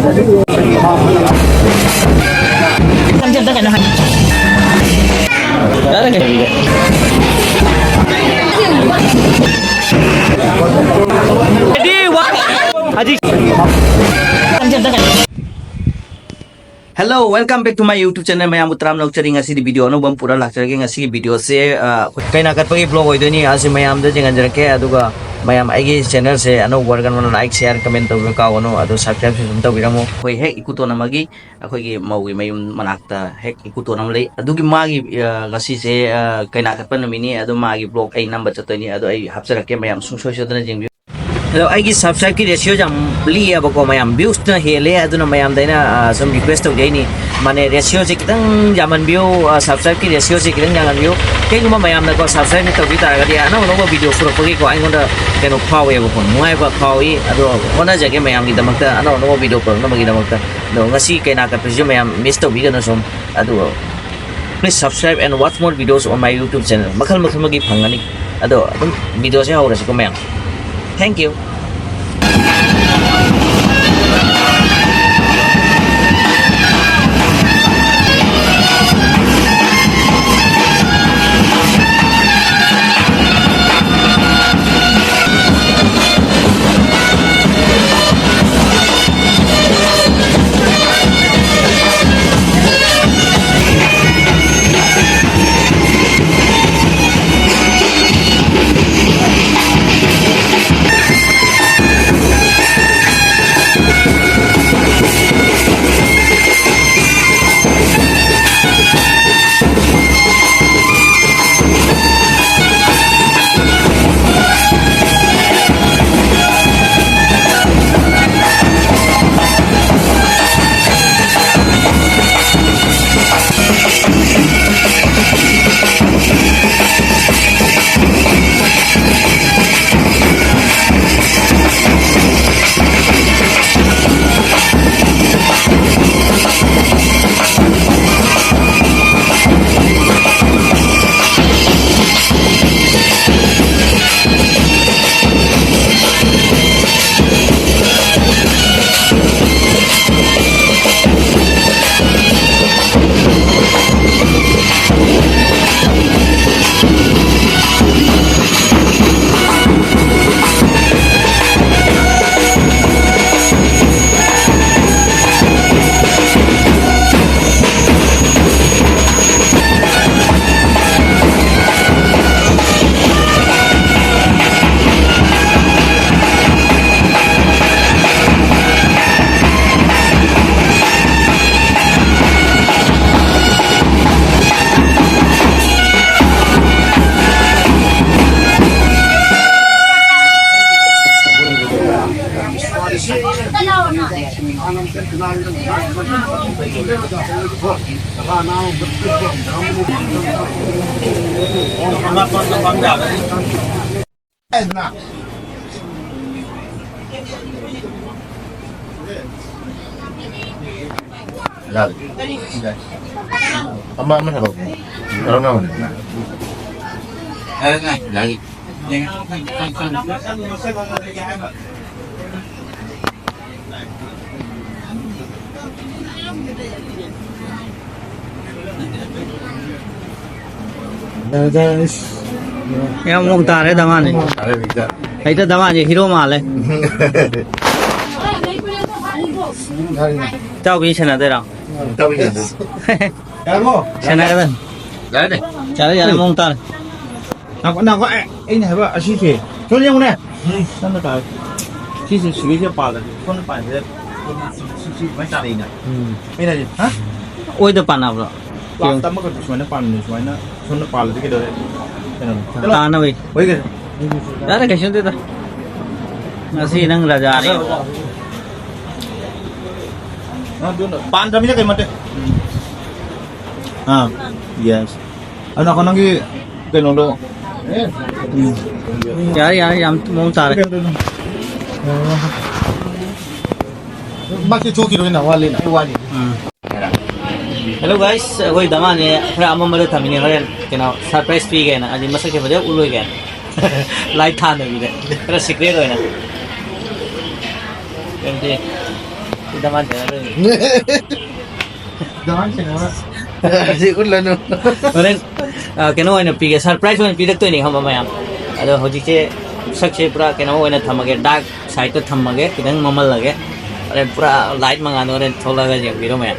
Hello, welcome back to my YouTube channel. Mayam utram nok charing asi di video no bam pura lak charing asi video se Kanya Katpa ki vlog hoy deni asi mayam da jingan jarake aduga mayam agi channel se ano wargan wana like share comment to ka wono adu subscribe sum to biramo koi hek ikuto namagi akoi gi maugi mayum manakta hek ikuto namlei adugi magi gasi se Kanya Katpa namini adu magi vlog ai number chatoni adu ai hapsarake mayam sungsoi sodana jing hello I subscribe ki ratio jam li abako mayam views na hele aduna mayam daina some request to gaini mane ratio je kitang jaman view subscribe ki ratio je kitang jangan view kai guma mayam na ko subscribe ni to bi ta ga dia no no video puro pagi ko ai ngonda keno phawe ba kon muai ba phawi ado ona jage mayam gi damakta no no video ko no magi damakta no ngasi Kanya Katpa je mayam miss to bi ga som ado please subscribe and watch more videos on my YouTube channel makhal makhal magi phangani ado video se haura ko mayam. Thank you. Apa mana kau? Kalau nama ni. Lagi. Guys. Yang mau tarik daman ni. Ada bisa. Itu daman je hero mal. Tahu ni cina terang. Tahu ini. Kamu? Cina kan? Ada. Cara jalan mau tarik. Nak ini apa asyik ke? Cuma yang mana? Sana tak. Sisi sisi je pada. Kau nak pada. Sisi macam ni nak. Ini aja. Hah? Oh itu panah pula. Lama tak makan cuma nak pan, cuma nak sana pada tu kita. Tanah wei. Wei ke? Ada kesini tu. Nasi nang raja ni. Pan kami je kayak mana? Ah, yes. Anak kau nanti kenal lo. Cari yang mau tarik. Masih cuci dulu nak wali nak wali. Hello guys, koi daman ni. Kaya amam malu thami ni kaya kena surprise fee kaya na. Adi masak kaya baca uloy kaya. Light than ni kaya. Kaya secret kaya na. Kaya Daman din na rin. Daman siya naman. Kasi ko lang no. Ren, kinuha na pigay. Surprise mo, pidak to ini mamaya. Hojik se sakse pura kinuha na thamage dark side to thamage, kitang mamal lage. Pura light mga ano rin thola ga jeng biro maya.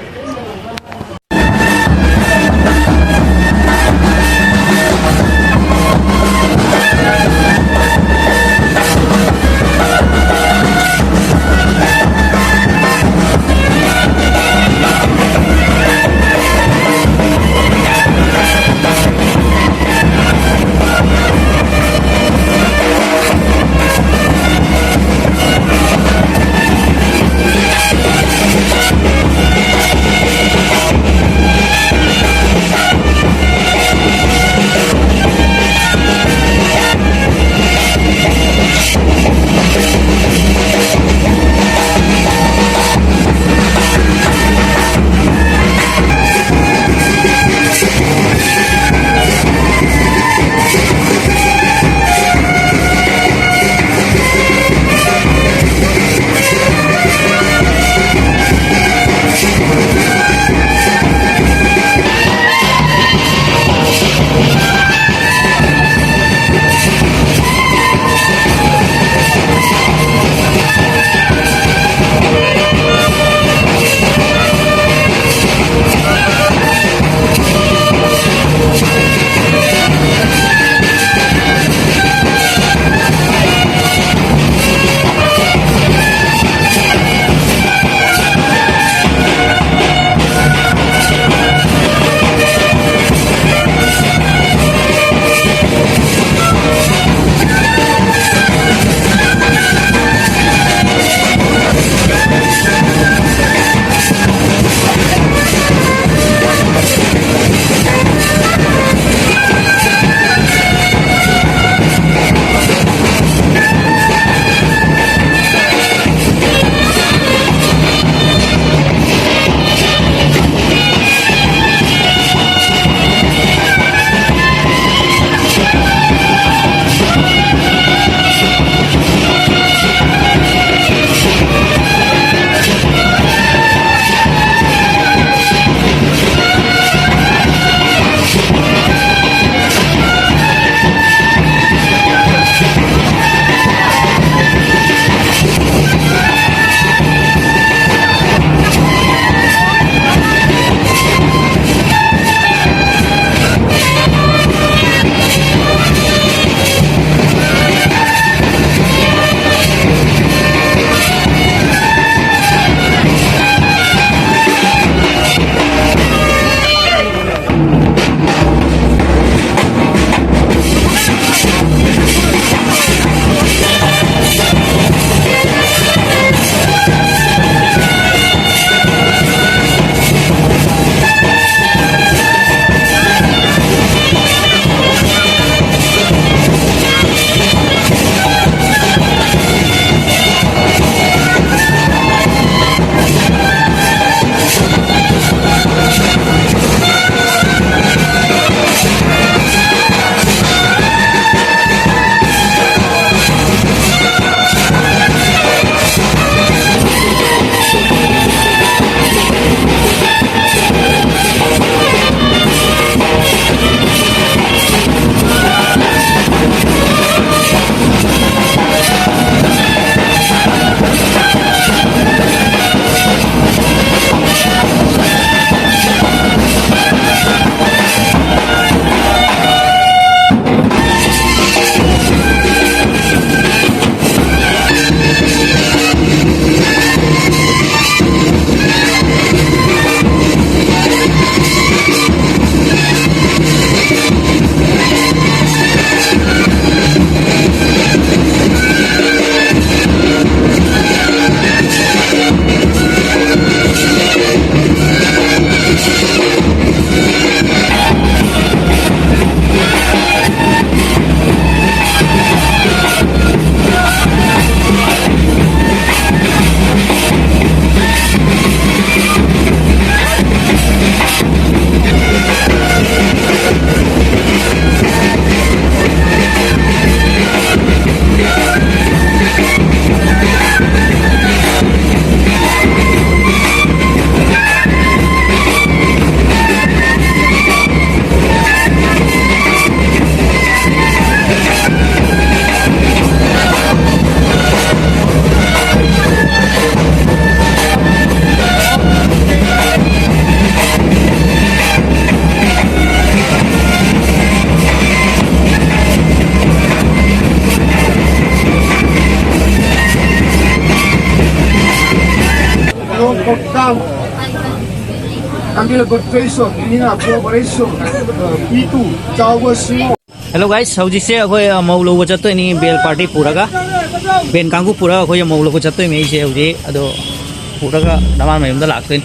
welcome. Ambil berpeso, ini nak cooperation. Itu jauh semua. Hello guys, hꯧꯖꯤꯛꯁꯦ ꯑꯩꯈꯣꯏ ꯃꯧ ꯂꯧꯕ ꯆꯠꯇꯣꯏꯅꯤ ꯕꯦꯜ party ꯄꯨꯔꯒ van ꯀꯥꯡꯕꯨ ꯄꯨꯔꯒ ꯑꯩꯈꯣꯏ ꯃꯧ ꯂꯧꯕ ꯆꯠꯇꯣꯏꯅꯤ ꯑꯩꯁꯦ ꯍꯧꯖꯤꯛ ꯑꯗꯣ ꯄꯨꯔꯒ ꯅꯃꯥꯟ ꯃꯌꯨꯝꯗ ꯂꯥꯛꯇꯣꯏꯅꯤ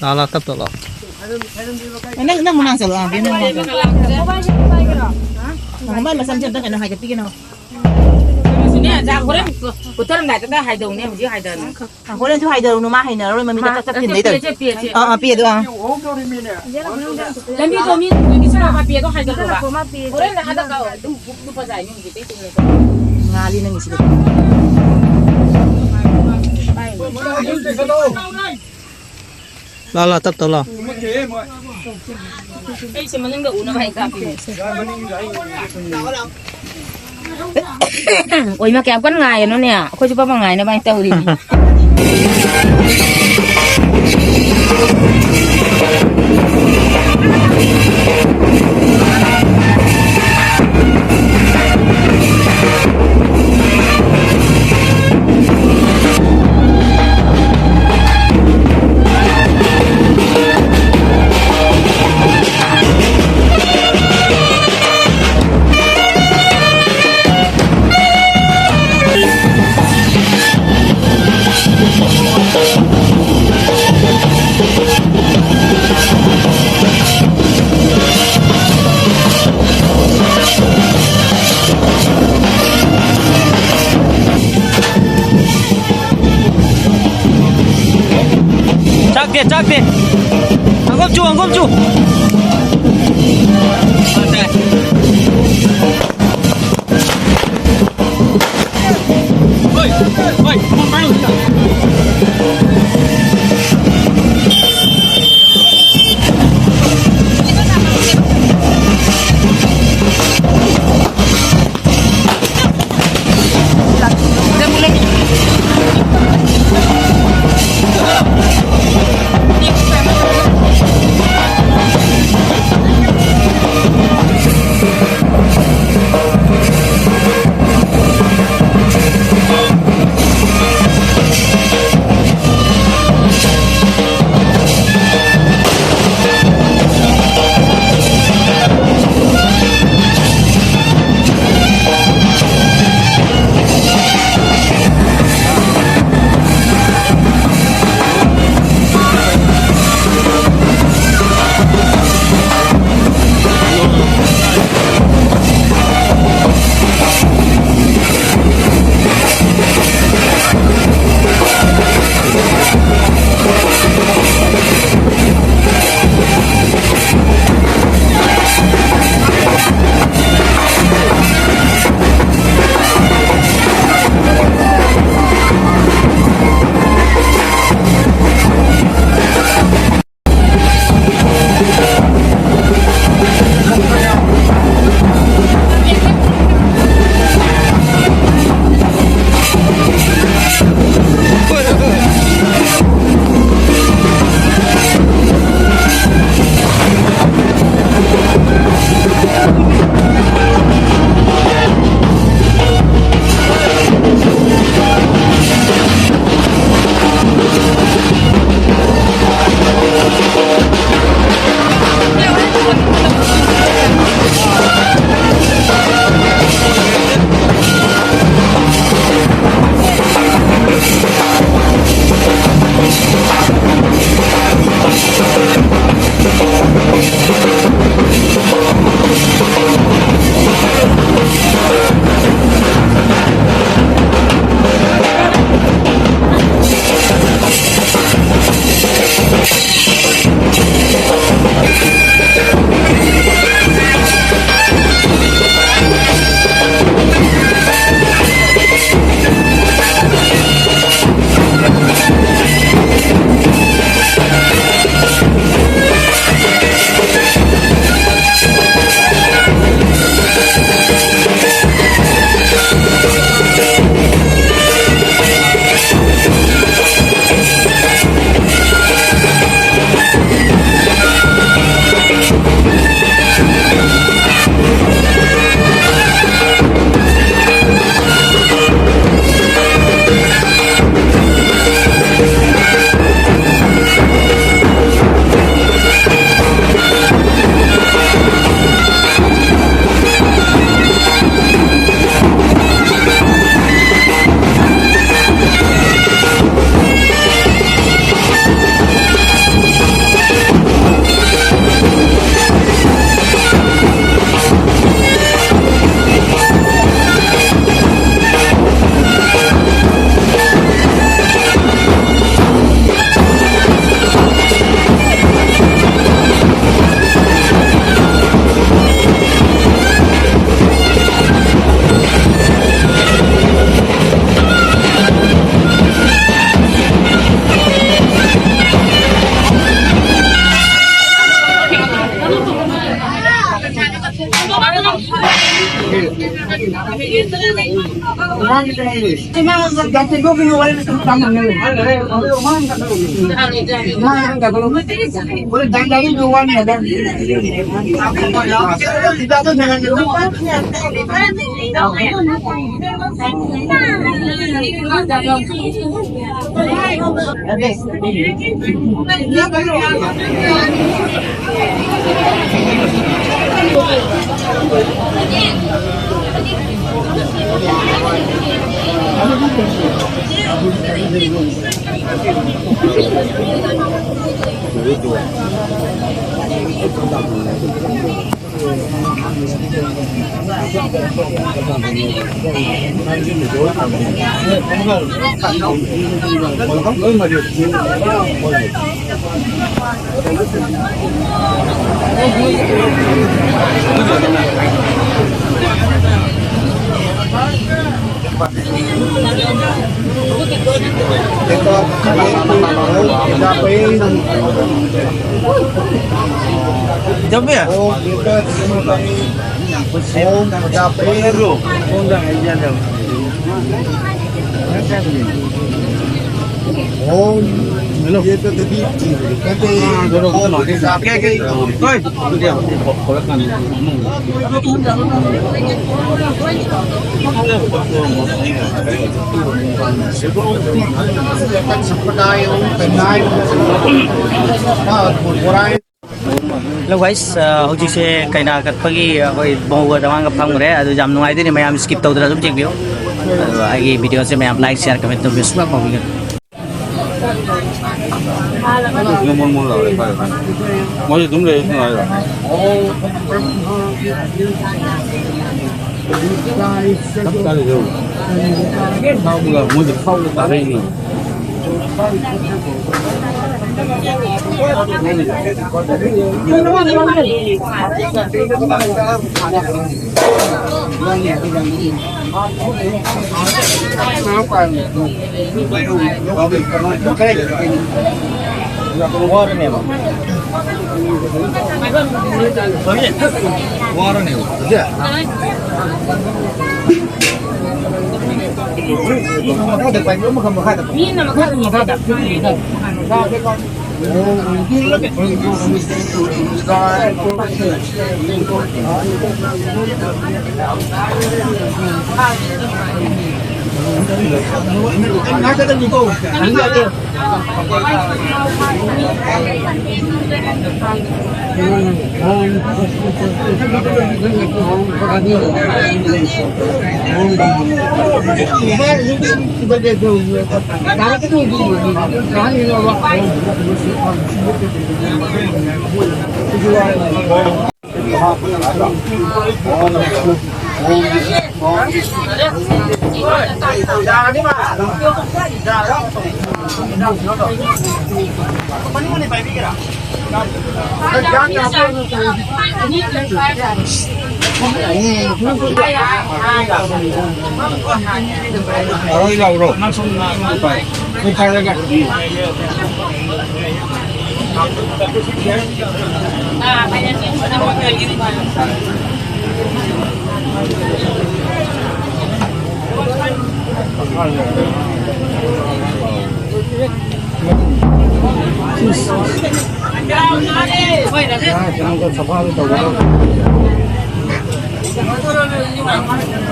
ꯂꯥꯛ ꯇꯞ ꯇꯞ ꯂꯥꯛ nang menang selalu ah, dia menang. Kemarin macam macam tu kan nak pergi kan. Sini aja, korang putar nggak ada hai dong ni, mesti hai dong. Korang tu hai dah rumah hai nak, orang mami tak tak pindah itu. Piye tu ah. Lami tu ni semua apa piye tu hai dong tu. Korang nak ada kau, tu pasal ni mesti tu. Ngali nang isi. La tap tap la Eh, sebenarnya enggak una baik kapi. Oi, mak kaya kan ngai no nia. Aku coba mangai na bang tahu ini. Cak deh. Anggap cu. Woi, ngapain? Tapi ya? Hello guys, hojikse Kanya Katpagi koi bongo damang kapang re adu jam nungai dini mayam skip tau dra sum check bio agi video se mayam like share comment to bisma ko bi Mau dum le itu ngai. Tất cả đều. Mau là muốn được khâu tại đây nè.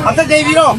Apa Devi lo?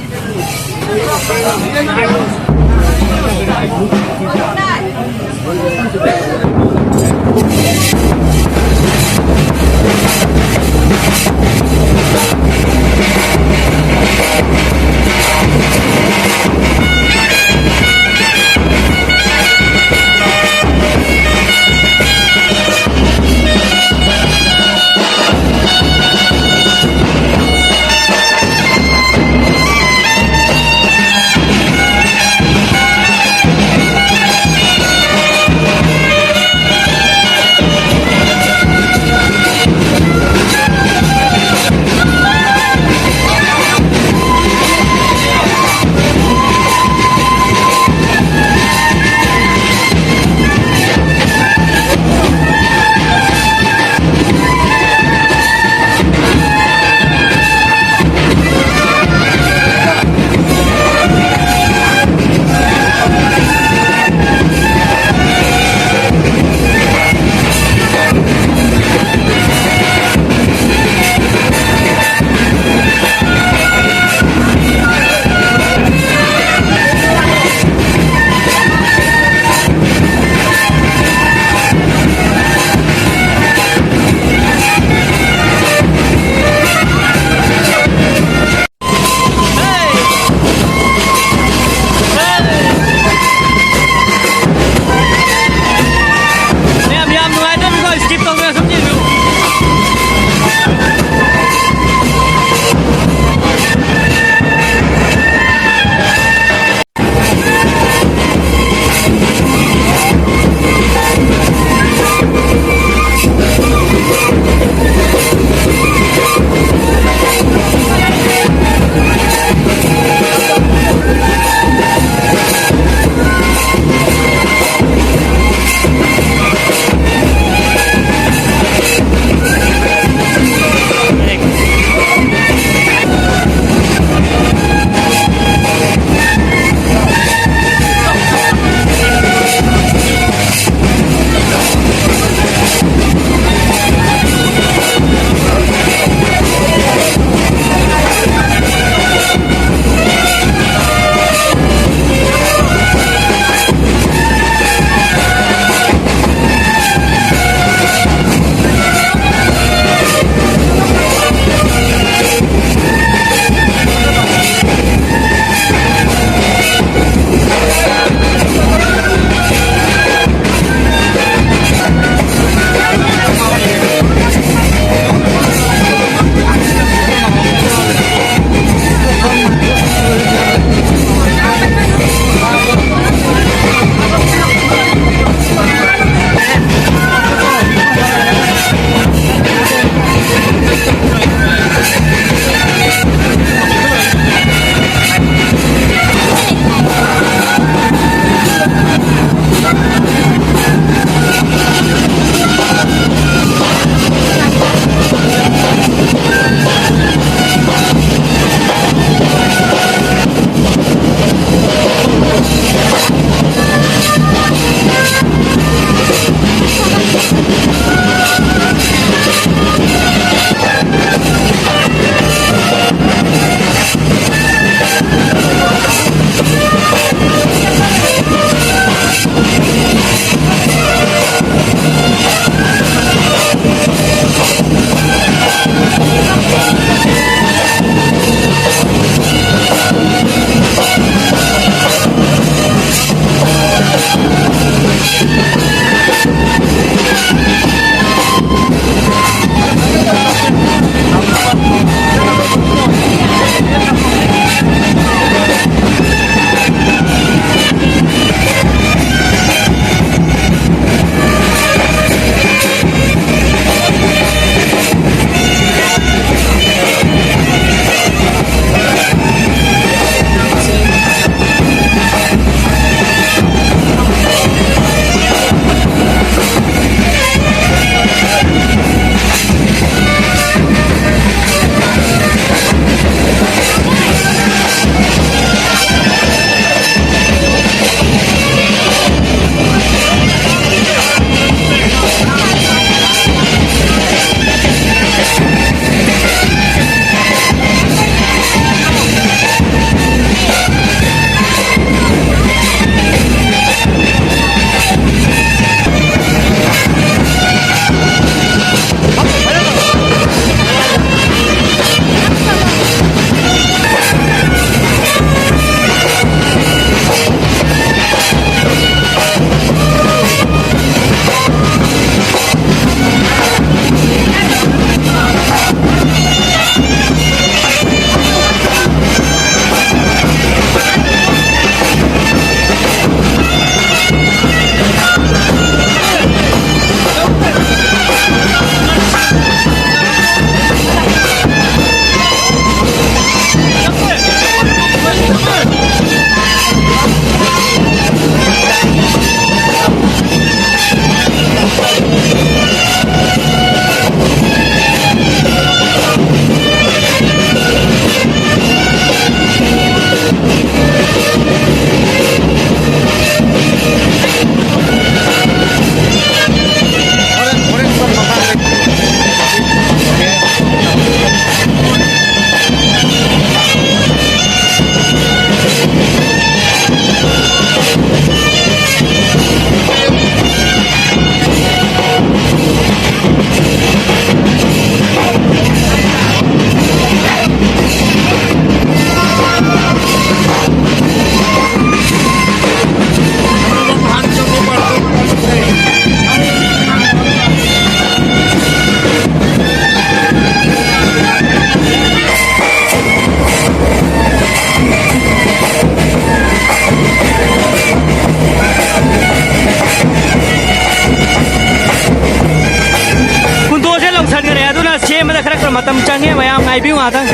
ꯁꯦꯝꯕꯗ ꯈꯔ ꯃꯇꯝ ꯆꯪꯉꯦ ꯃꯌꯥꯝ ꯉꯥꯏꯕꯤꯌꯨ ꯉꯥꯛꯇꯪ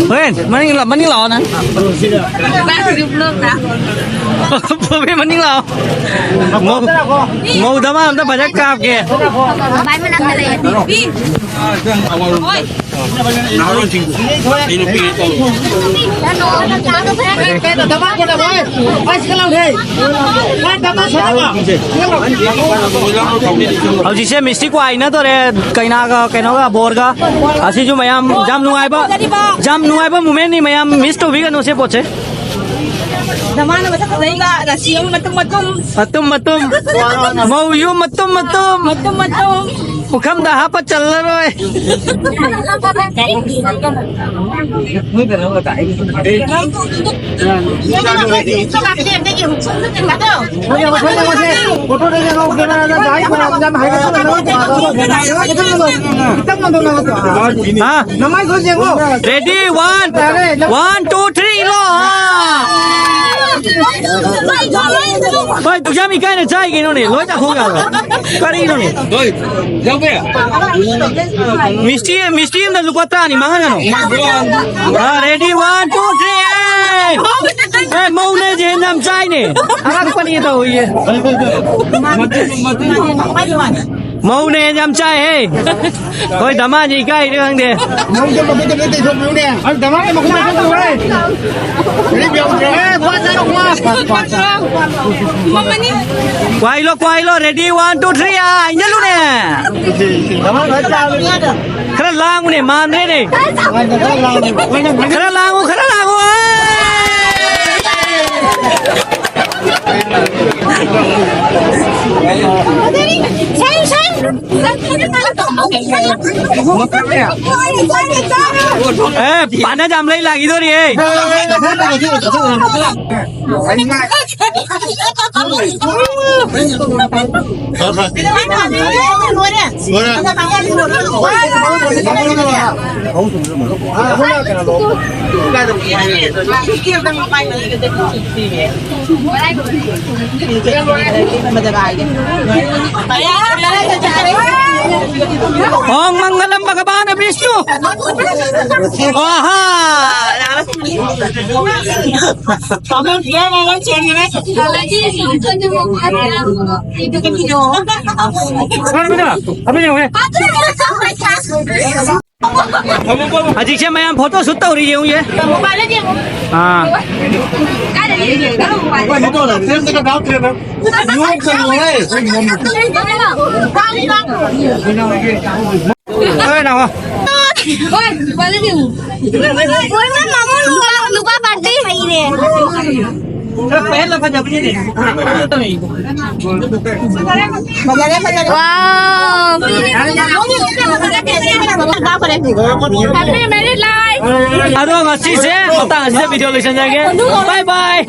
Ren, maning lao nè. Bố biết maning lao. Ngô đám am ta phải chắc cạp kìa. Hầu chị xem mystic quay nữa tôi đây cái nào cái nó là board ka. Asi jo mayam jam nuai ba moment ni mayam miss to vegan no se poche. Damana masa kalai ga da siyam Matum. Mau yu matum. Bukham dah apa chal rồi. Ready 1 2 3 lo. Thôi tụi em cái này chơi cái nó này lối ta không gặp cái đi nó này rồi giao về Misty em đã lúc qua ni mang cái nó ready 1 2 3 em mau lên trên làm trai này apa cái này tao vậy mau nè làm trai hey thôi đám ăn gì cái được không đi mau cho một cái tiền không mau nè anh đám ăn một cái tiền không đây đi biểu qua ra qua quay lo ready 1 2 3 anh nhớ luôn nè khá lang nè man thế này khá lang bạn đã làm lấy lại thôi đi Om Mangalam Bhagavana Vishnu. Oha. Aji मैं photo shoot हो रही हूँ ये हाँ Happy married life. Aduh ngasih sih, matang ngasih video tulisan lagi. Bye bye.